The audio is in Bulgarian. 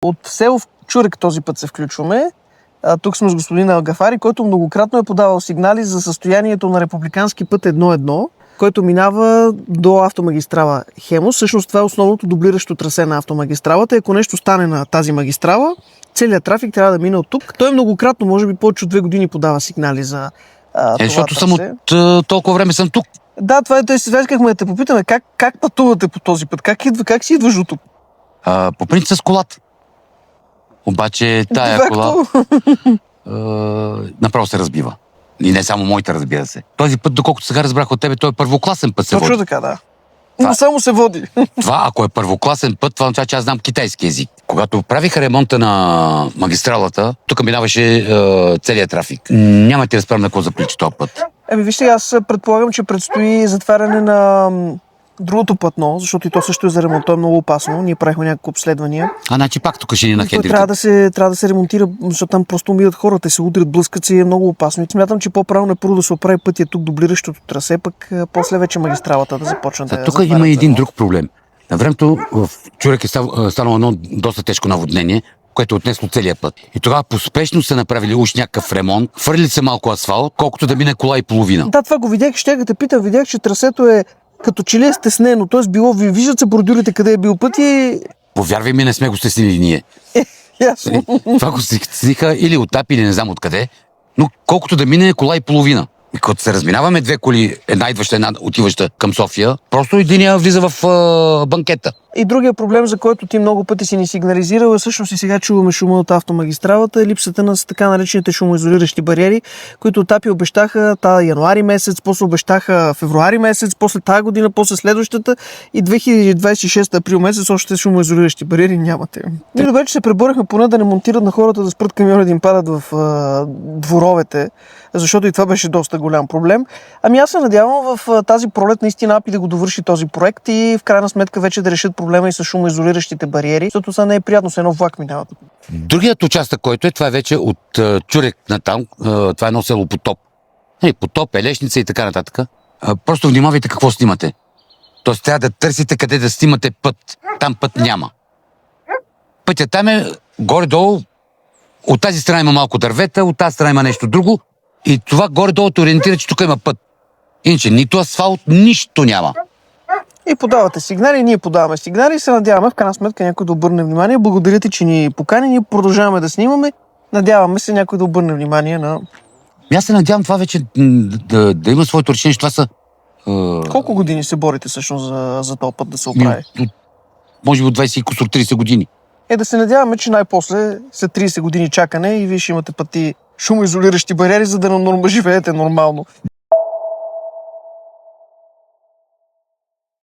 От село Чурек този път се включваме. Тук сме с господин Алгафари, който многократно е подавал сигнали за състоянието на републикански път 1-1, който минава до автомагистрала Хемус. Всъщност това е основното дублиращо трасе на автомагистралата. Ако нещо стане на тази магистрала, целият трафик трябва да мине от тук. Той многократно, може би повече от 2 години подава сигнали за това защото трасе. съм от толкова време съм тук. Да, това е. Той си искахме да те попитаме как пътувате по този път, как си идваш до тук? По принцип с колата. Обаче тая кола направо се разбива. И не само моите, разбира се. Този път, доколкото сега разбрах от тебе, той е първокласен път се води. Точно така, да. Но само се води. Това, ако е първокласен път, това означава, че аз знам китайски език. Когато правиха ремонта на магистралата, тук минаваше целият трафик. Няма ти разправя на какво заприча този път. Вижте, аз предполагам, че предстои затваряне на другото платно, защото и то също е за ремонт. То е много опасно. Ние правихме някакви обследвания. Значи пак тук ще ни на Хендрика. Трябва да се ремонтира, защото там просто умират хората, се удрят, блъскат се и е много опасно. И смятам, че по-правилно е първо да се оправи пътя тук, дублиращото трасе, пък после вече магистралата да започне да тук има един друг проблем. На времето в Чурек е станало едно доста тежко наводнение, което е отнесло целият път. И тогава поспешно са направили уж някакъв ремонт, хвърли се малко асфалт, колкото да мине кола и половина. Да, това го видях, ще те питам, видях, че трасето е като че ли е стеснено, т.е. виждат се бордюрите къде е бил път и... Повярвай ми, не сме го стеснили ние. Ясно. Това го стесниха или от ТАП, или не знам откъде, но колкото да мине кола и половина. И като се разминаваме две коли, една идваща, една отиваща към София, просто единия влиза в банкета. И другия проблем, за който ти много пъти си ни сигнализирал, е всъщност и сега чуваме шума от автомагистралата, е липсата на така наречените шумоизолиращи бариери, които ТАПИ обещаха януари месец, после обещаха февруари месец, после тази година, после следващата и 2026 април месец още шумоизолиращи бариери нямате. Ние добре, че се преборихме поне да не монтират на хората да спрат камиони да им падат в дворовете, защото и това беше доста голям проблем. Аз се надявам в тази пролет наистина АПИ да го довърши този проект и в крайна сметка вече да решат проблема и с шумоизолиращите бариери, защото това не е приятно, с едно влак минава. Другият участък, който това е вече от Чурек натам, това е едно село Потоп. Потоп, Елешница и така нататък. Просто внимавайте какво снимате. Тоест трябва да търсите къде да снимате път. Там път няма. Пътя там е горе-долу. От тази страна има малко дървета, от тази страна има нещо друго. И това горе-долу те ориентира, че тук има път. Иначе нито асфалт, нищо няма. И подавате сигнали, ние подаваме сигнали и се надяваме в крайна сметка някой да обърне внимание. Благодаря ти, че ни покани, ние продължаваме да снимаме. Надяваме се някой да обърне внимание на... Аз се надявам това вече да има своето решение, че това са... Колко години се борите всъщност за този път да се оправи? Може би от 20 и кусор 30 години. Да се надяваме, че най-после след 30 години чакане и вие ще имате пъти шумоизолиращи бариери, за да живеете нормално.